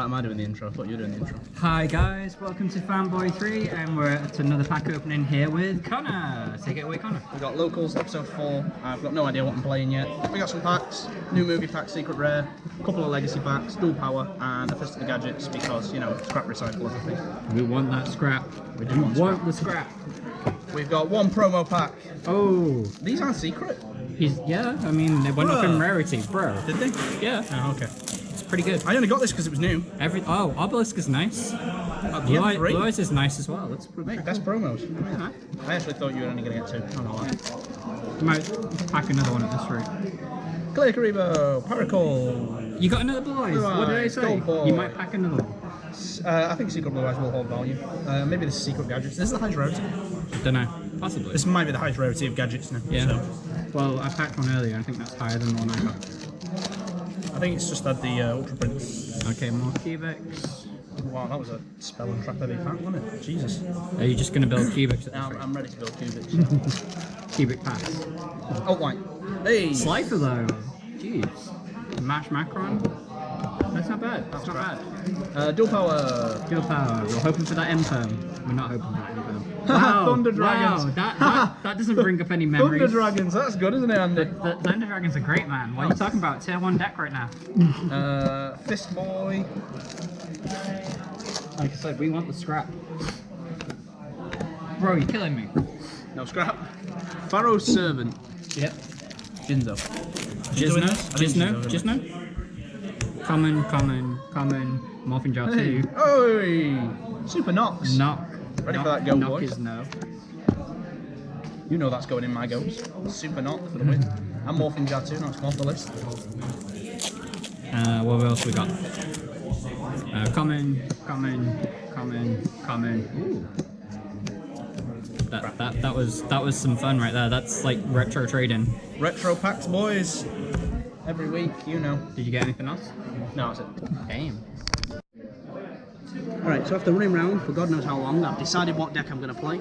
Alright, am I doing the intro? I thought you were doing the intro. Hi guys, welcome to Fanboy 3 and we're at another pack opening here with Connor. Take it away, Connor. We got Locals, episode 4. I've got no idea what I'm playing yet. We got some packs, new movie packs, secret rare, a couple of legacy packs, dual power, and a fist of the gadgets because, you know, scrap recycle is a thing. We want that scrap. We want the scrap. We've got one promo pack. Oh. These aren't secret. Yeah, I mean, they went up in rarity, bro. Did they? Yeah. Oh, okay. It's pretty good. I only got this because it was new. Obelisk is nice. Blue Eyes is nice as well. That's pretty Mate, best promos. Yeah. I actually thought you were only going to get 2. I don't know. You might pack another one at this rate. Clear Karibo, Paracol. You got another Blue Eyes? What did I say? You might pack another one. I think Secret Blue Eyes will hold value. Maybe the secret gadgets. This is the highest rarity. Don't know. Possibly. This might be the highest rarity of gadgets now. Yeah. So. Well, I packed one earlier. I think that's higher than the one I got. I think it's just had the Ultra Prince. Okay, more cubics. Wow, that was a spell and trap heavy pack, wasn't it? Jesus. Are you just going to build cubics at this rate? I'm ready to build cubics. Cubic pass. Outline. Hey! Slifer though. Jeez. Mash Macron. That's not bad. That's not bad. Dual power. Dual power. We're hoping for that M-perm. We're not hoping for that M-perm. Wow, Thunder Dragons. Wow, that doesn't bring up any memories. Thunder Dragons, that's good, isn't it, Andy? The Thunder Dragons are great, man. What are you talking about? Tier 1 deck right now. Fist Boy. Like I said, we want the scrap. Bro, you're killing me. No scrap. Pharaoh's Servant. Yep. Jinzo. Jizno. Common. Morphin Jar 2. Hey. Oh, Super Nox. Knock. Ready for that go, Knock boys? is no. You know that's going in my goes. Super Knock for the win. And Morphin Jar 2, now it's come off the list. What else we got? Common. Ooh. That was some fun right there. That's like retro trading. Retro packs, boys. Every week, you know. Did you get anything else? No, that's it. Damn. Alright, so after running around for God knows how long, I've decided what deck I'm going to play.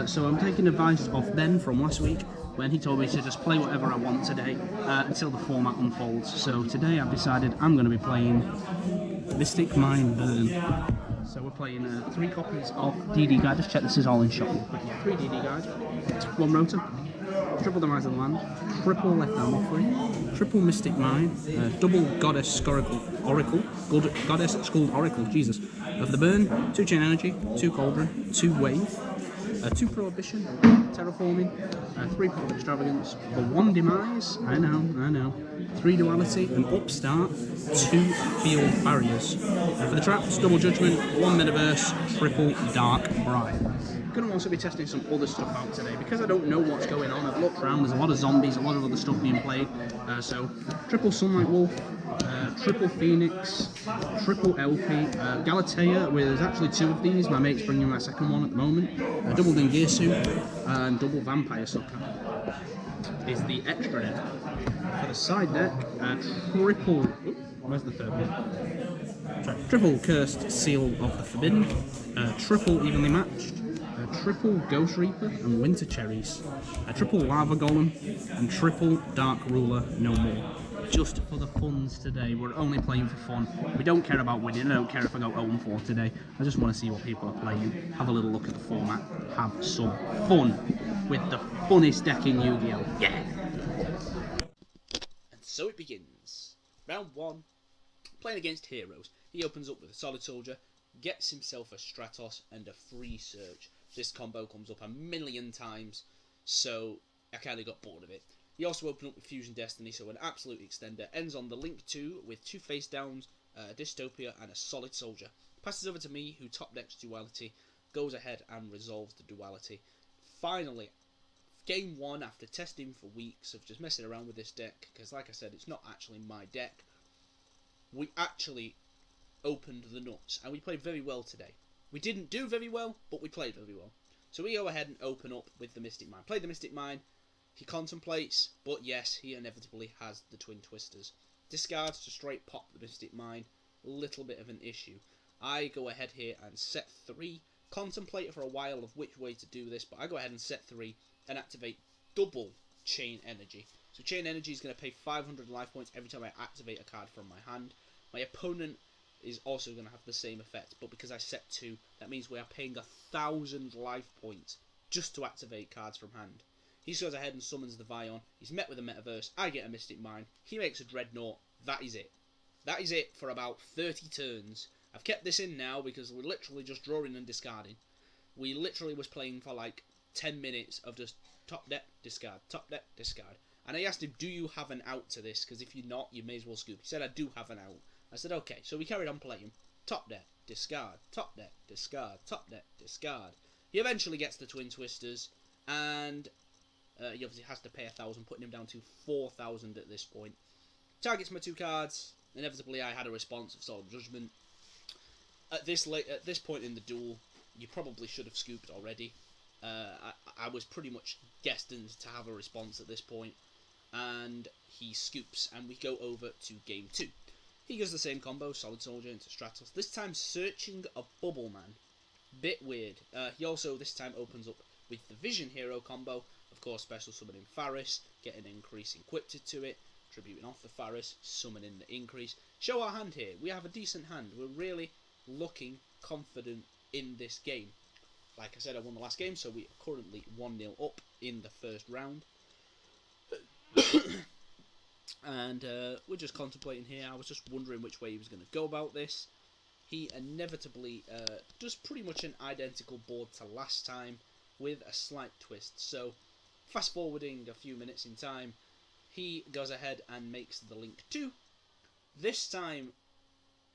So I'm taking advice off Ben from last week when he told me to just play whatever I want today until the format unfolds. So today I've decided I'm going to be playing Mystic Mind Burn. So we're playing 3 copies of DD Guide. Just check this is all in shop. But yeah, 3 DD Guide. It's 1 rotor. Triple Demise of the Land, triple Left Arm Offering, triple Mystic Mine, double Goddess Oracle, Goddess Skull Oracle, Jesus, of the Burn, 2 Chain Energy, 2 Cauldron, 2 Wave, 2 Prohibition, Terraforming, 3 Power Extravagance, for 1 Demise, I know, 3 Duality, an Upstart, 2 Field Barriers. For the traps, double Judgment, 1 Metaverse, triple Dark Bride. Going to also be testing some other stuff out today because I don't know what's going on. I've looked around, there's a lot of zombies, a lot of other stuff being played. So triple Sunlight Wolf, triple Phoenix, triple LP, Galatea, where there's actually 2 of these. My mate's bringing my second one at the moment. Double Dingirsu and double Vampire Sucker is the extra deck. For the side deck, triple. Where's the third one? Triple Cursed Seal of the Forbidden, triple Evenly Matched. Triple Ghost Reaper and Winter Cherries, a triple Lava Golem, and triple Dark Ruler no more. Just for the funs today, we're only playing for fun. We don't care about winning, I don't care if I go 0-4 today. I just want to see what people are playing, have a little look at the format, have some fun with the funnest deck in Yu-Gi-Oh! Yeah! And so it begins. Round 1, playing against Heroes. He opens up with a Solid Soldier, gets himself a Stratos and a free search. This combo comes up a million times, so I kind of got bored of it. He also opened up with Fusion Destiny, so an absolute extender. Ends on the Link 2 with 2 face downs, a Dystopia and a Solid Soldier. Passes over to me, who top decks Duality, goes ahead and resolves the Duality. Finally, game 1 after testing for weeks of just messing around with this deck, because like I said, it's not actually my deck. We actually opened the nuts, and we played very well today. We didn't do very well, but we played very well. So we go ahead and open up with the Mystic Mine. Play the Mystic Mine. He contemplates, but yes, he inevitably has the Twin Twisters. Discards to straight pop the Mystic Mine. A little bit of an issue. I go ahead here and set 3. Contemplate for a while of which way to do this, but I go ahead and set 3 and activate double Chain Energy. So Chain Energy is going to pay 500 life points every time I activate a card from my hand. My opponent is also going to have the same effect, but because I set 2, that means we are paying 1,000 life points just to activate cards from hand. He goes ahead and summons the Vion. He's met with a Metaverse. I get a Mystic Mine. He makes a Dreadnought. That is it. That is it for about 30 turns. I've kept this in now because we're literally just drawing and discarding. We literally was playing for like 10 minutes of just top deck, discard, top deck, discard. And I asked him, do you have an out to this? Because if you're not, you may as well scoop. He said, I do have an out. I said, okay. So we carried on playing. Top deck, discard, top deck, discard, top deck, discard. He eventually gets the Twin Twisters, and he obviously has to pay 1,000, putting him down to 4,000 at this point. Targets my 2 cards. Inevitably, I had a response of Solemn Judgment. At this point in the duel, you probably should have scooped already. I was pretty much destined to have a response at this point, and he scoops, and we go over to game 2. He does the same combo, Solid Soldier into Stratos, this time searching a Bubble Man. Bit weird. He also this time opens up with the Vision Hero combo, of course special summoning Faris, getting an increase equipped to it, tributing off the Faris, summoning the increase. Show our hand here. We have a decent hand. We're really looking confident in this game. Like I said, I won the last game, so we are currently 1-0 up in the first round. And we're just contemplating here. I was just wondering which way he was going to go about this. He inevitably does pretty much an identical board to last time with a slight twist. So, fast forwarding a few minutes in time, he goes ahead and makes the Link 2. This time,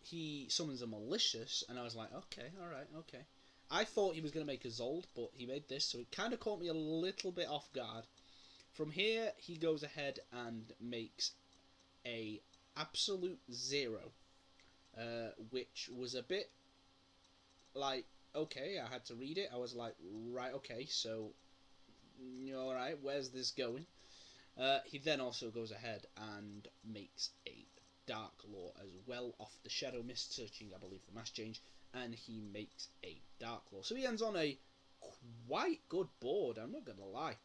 he summons a Malicious, and I was like, okay, alright, okay. I thought he was going to make a Zold, but he made this, so it kind of caught me a little bit off guard. From here, he goes ahead and makes a Absolute Zero, which was a bit like, okay, I had to read it. I was like, right, okay, so, alright, where's this going? He then also goes ahead and makes a Dark Law as well off the Shadow Mist, searching, I believe, the Mass Change, and he makes a Dark Law. So he ends on a quite good board, I'm not going to lie.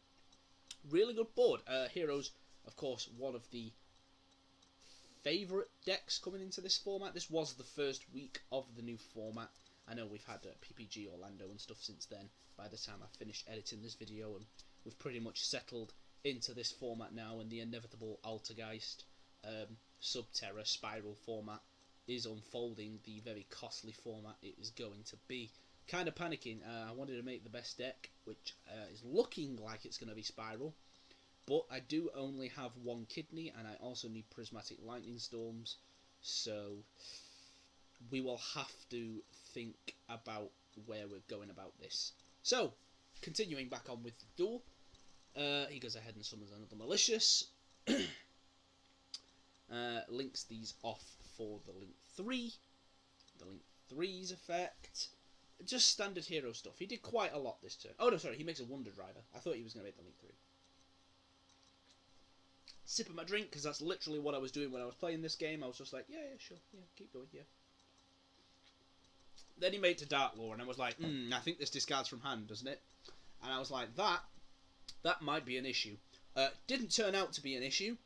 Really good board. Heroes, of course, one of the favourite decks coming into this format. This was the first week of the new format. I know we've had PPG Orlando and stuff since then, by the time I finished editing this video, and we've pretty much settled into this format now, and the inevitable Altergeist, Subterra, Spiral format is unfolding, the very costly format it is going to be. Kind of panicking. I wanted to make the best deck, which is looking like it's going to be Spiral, but I do only have 1 kidney, and I also need Prismatic Lightning Storms, so we will have to think about where we're going about this. So, continuing back on with the duel, he goes ahead and summons another Malicious, links these off for the Link 3, the Link 3's effect. Just standard hero stuff. He did quite a lot this turn. Oh no, sorry, he makes a Wonder Driver. I thought he was going to make the Link 3. Sip of my drink, because that's literally what I was doing when I was playing this game. I was just like, yeah, sure, yeah, keep going, yeah. Then he made to Dark Law, and I was like, I think this discards from hand, doesn't it? And I was like, that might be an issue. Didn't turn out to be an issue.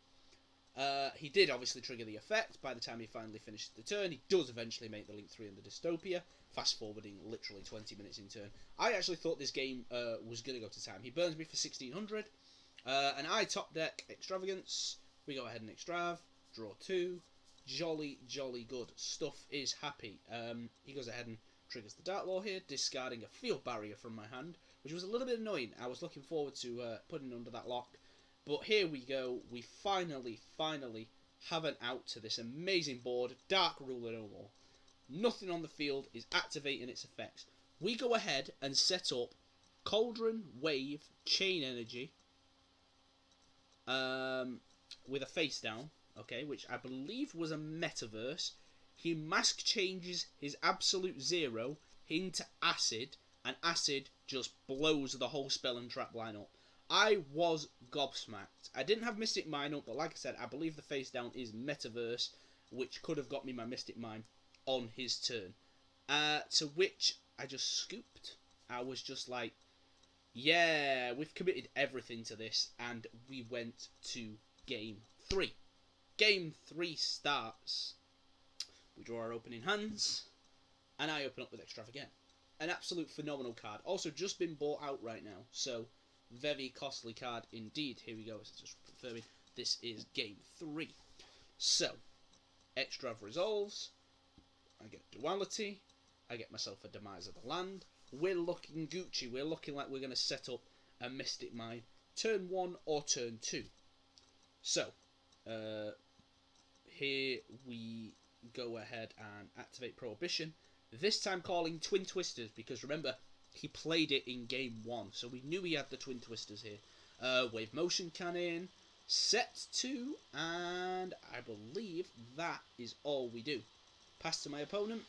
He did obviously trigger the effect. By the time he finally finished the turn, he does eventually make the Link 3 and the Dystopia, fast forwarding literally 20 minutes in turn. I actually thought this game was going to go to time. He burns me for 1600, and I top deck Extravagance. We go ahead and Extrav, draw 2. Jolly good. Stuff is happy. He goes ahead and triggers the Dark Law here, discarding a Field Barrier from my hand, which was a little bit annoying. I was looking forward to putting under that lock. But here we go, we finally have an out to this amazing board. Dark Ruler no more. Nothing on the field is activating its effects. We go ahead and set up Cauldron, Wave, Chain Energy, with a face down, okay, which I believe was a Metaverse. He mask changes his Absolute Zero into Acid, and Acid just blows the whole spell and trap line up. I was gobsmacked. I didn't have Mystic Mine up, but like I said, I believe the face down is Metaverse, which could have got me my Mystic Mine on his turn. To which I just scooped. I was just like, yeah, we've committed everything to this, and we went to Game 3. Game 3 starts We draw our opening hands, and I open up with Extravagant. An absolute phenomenal card. Also, just been bought out right now, so very costly card indeed. Here we go. It's just confirming this is game 3. So, Extrav resolves. I get Duality. I get myself a Demise of the Land. We're looking Gucci. We're looking like we're going to set up a Mystic Mine turn 1 or turn 2. So, here we go ahead and activate Prohibition. This time calling Twin Twisters, because remember, he played it in game 1, so we knew he had the Twin Twisters here. Wave Motion Cannon, set 2, and I believe that is all we do. Pass to my opponent,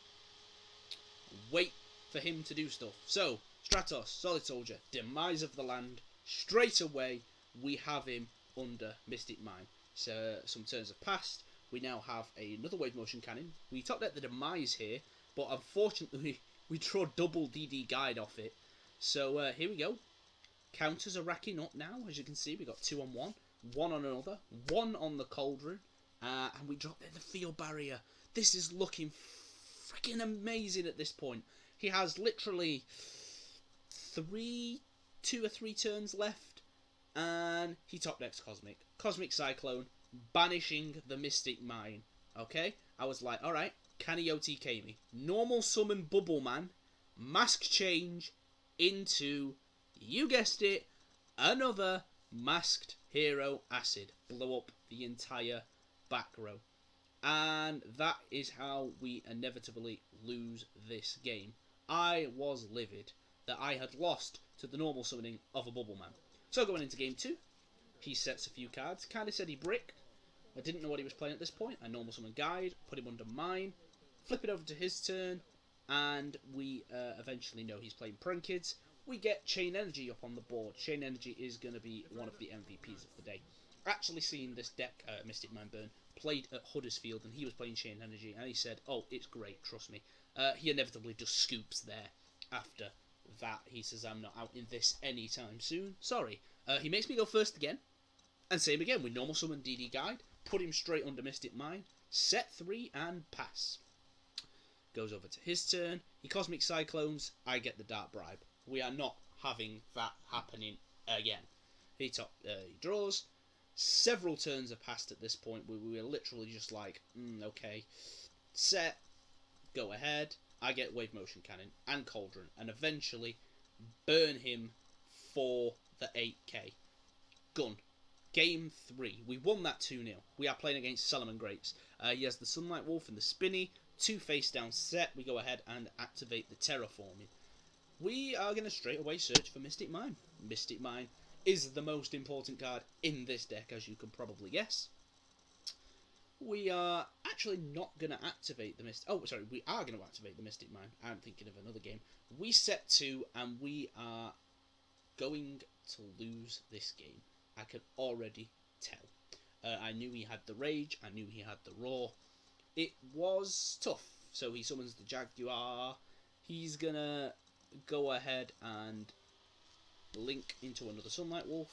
wait for him to do stuff. So, Stratos, Solid Soldier, Demise of the Land, straight away we have him under Mystic Mine. So, some turns have passed. We now have another Wave Motion Cannon. We top deck the Demise here, but unfortunately we draw double DD Guide off it. So here we go. Counters are racking up now, as you can see. We got 2 on 1, 1 on another, 1 on the Cauldron, and we drop the Field Barrier. This is looking freaking amazing at this point. He has literally 2 or 3 turns left, and he top decks Cosmic Cyclone, banishing the Mystic Mine. Okay, I was like, alright, can he OTK me? Normal summon Bubble Man, mask change into, you guessed it, another masked hero Acid. Blow up the entire back row. And that is how we inevitably lose this game. I was livid that I had lost to the normal summoning of a Bubble Man. So going into game 2, he sets a few cards. Kind of said he bricked. I didn't know what he was playing at this point. I normal summon Guide, put him under mine, flip it over to his turn, and we eventually know he's playing Prankids. We get Chain Energy up on the board. Chain Energy is going to be one of the MVPs of the day. Actually seeing this deck, Mystic Mine Burn, played at Huddersfield, and he was playing Chain Energy, and he said, oh, it's great, trust me. He inevitably just scoops there after that. He says, I'm not out in this anytime soon. Sorry. He makes me go first again, and same again. We normal summon DD Guide, put him straight under Mystic Mine, set 3, and pass. Goes over to his turn. He Cosmic Cyclones. I get the Dark Bribe. We are not having that happening again. He draws. Several turns have passed at this point. We were literally just like, okay. Set. Go ahead. I get Wave Motion Cannon and Cauldron. And eventually burn him for the 8k. Gun. Game 3. We won that 2-0. We are playing against Solomon Grapes. He has the Sunlight Wolf and the Spinny. 2 face down set. We go ahead and activate the Terraforming. We are going to straight away search for Mystic Mine. Mystic Mine is the most important card in this deck, as you can probably guess. We are actually not going to activate the Mystic... Oh, sorry, we are going to activate the Mystic Mine. I'm thinking of another game. We set 2, and we are going to lose this game. I can already tell. I knew he had the Rage. I knew he had the Roar. It was tough. So he summons the Jaguar. He's going to go ahead and link into another Sunlight Wolf.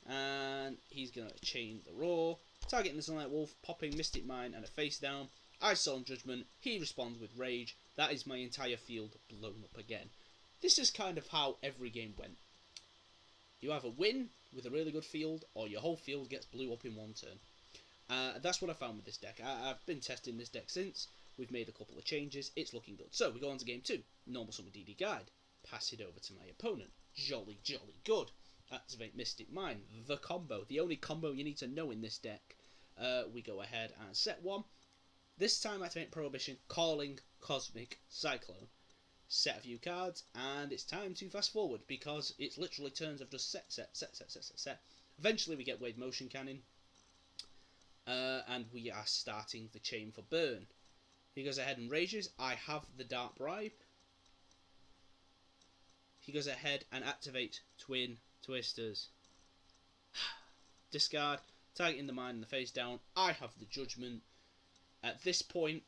And he's going to chain the Roar. Targeting the Sunlight Wolf, popping Mystic Mine and a face down. I Solemn Judgment. He responds with Rage. That is my entire field blown up again. This is kind of how every game went. You either win with a really good field, or your whole field gets blew up in one turn. That's what I found with this deck. I've been testing this deck since. We've made a couple of changes. It's looking good. So we go on to game 2. Normal summon DD Guide. Pass it over to my opponent. Jolly, jolly good. Activate Mystic Mine. The combo. The only combo you need to know in this deck. We go ahead and set 1. This time activate Prohibition. Calling Cosmic Cyclone. Set a few cards, and it's time to fast forward because it's literally turns of just set. Eventually we get Wave Motion Cannon, and we are starting the chain for burn. He goes ahead and rages. I have the Dark Bribe. He goes ahead and activates Twin Twisters. Discard, targeting the mine and the face down. I have the Judgment. At this point,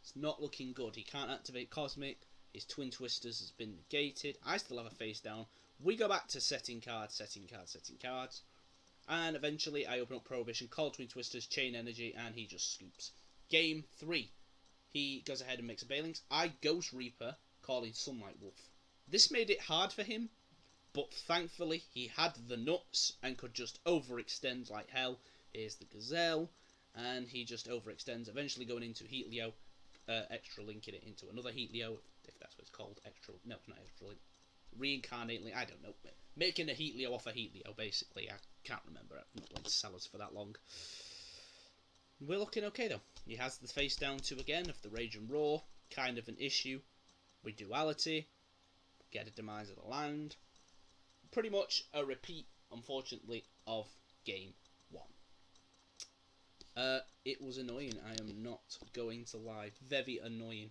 it's not looking good. He can't activate Cosmic. His Twin Twisters has been negated. I still have a face down. We go back to setting cards. And eventually I open up Prohibition, call Twin Twisters, Chain Energy, and he just scoops. Game 3. he goes ahead and makes a Balings. I Ghost Reaper, calling Sunlight Wolf. This made it hard for him, but thankfully he had the nuts and could just overextend like hell. Here's the Gazelle, and he just overextends, eventually going into Heatleo, extra linking it into another Heatleo, if that's what it's called. No, it's not extra link. Reincarnate link, I don't know. Making a Heatleo off a Heatleo, basically. I can't remember. I've not played Sellers for that long. We're looking okay though. He has the face down 2 again of the Rage and Roar, kind of an issue. With Duality, get a Demise of the Land. Pretty much a repeat, unfortunately, of game 1. It was annoying, I am not going to lie. Very annoying.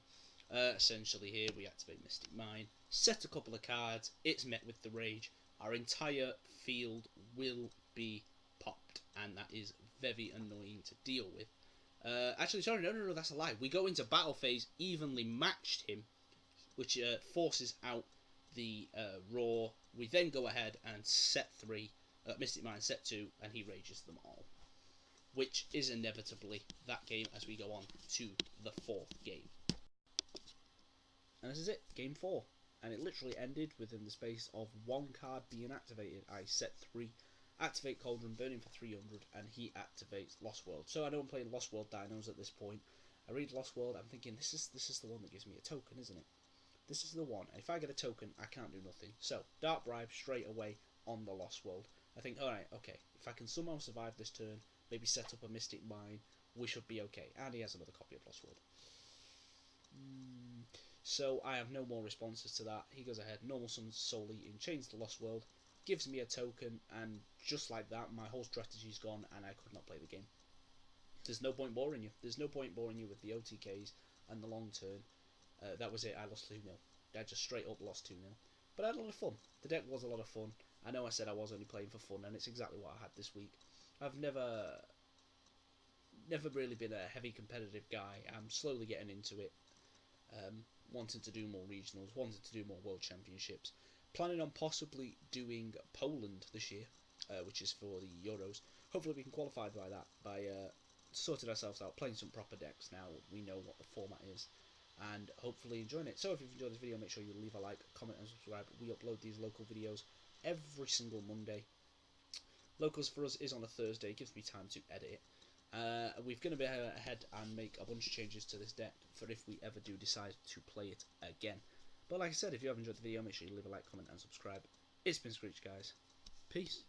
Essentially here we activate Mystic Mine, set a couple of cards, it's met with the Rage. Our entire field will be popped, and that is very annoying to deal with. Actually, sorry, no, that's a lie. We go into battle phase, evenly matched him, which forces out the Roar. We then go ahead and set 3, Mystic Mine set 2, and he rages them all. Which is inevitably that game as we go on to the 4th game. And this is it, game 4. And it literally ended within the space of 1 card being activated. I set 3, activate Cauldron, burning for 300, and he activates Lost World. So I know I'm playing Lost World Dinos at this point. I read Lost World, I'm thinking, this is the one that gives me a token, isn't it? This is the one. If I get a token, I can't do nothing. So, Dark Bribe straight away on the Lost World. I think, alright, okay, if I can somehow survive this turn, maybe set up a Mystic Mine, we should be okay. And he has another copy of Lost World. So I have no more responses to that. He goes ahead, normal summons Soul Eating, chains the Lost World, gives me a token, and just like that, my whole strategy's gone, and I could not play the game. There's no point boring you. There's no point boring you with the OTKs and the long turn. That was it. I lost 2-0. I just straight up lost 2-0. But I had a lot of fun. The deck was a lot of fun. I know I said I was only playing for fun, and it's exactly what I had this week. I've never really been a heavy competitive guy. I'm slowly getting into it. Wanting to do more regionals, wanting to do more world championships. Planning on possibly doing Poland this year, which is for the Euros. Hopefully we can qualify by that, by sorting ourselves out, playing some proper decks now. We know what the format is, and hopefully enjoying it. So if you've enjoyed this video, make sure you leave a like, comment and subscribe. We upload these local videos every single Monday. Locals for us is on a Thursday, it gives me time to edit it. We're going to be ahead and make a bunch of changes to this deck for if we ever do decide to play it again. But like I said, if you have enjoyed the video, make sure you leave a like, comment and subscribe. It's been Screech, guys. Peace.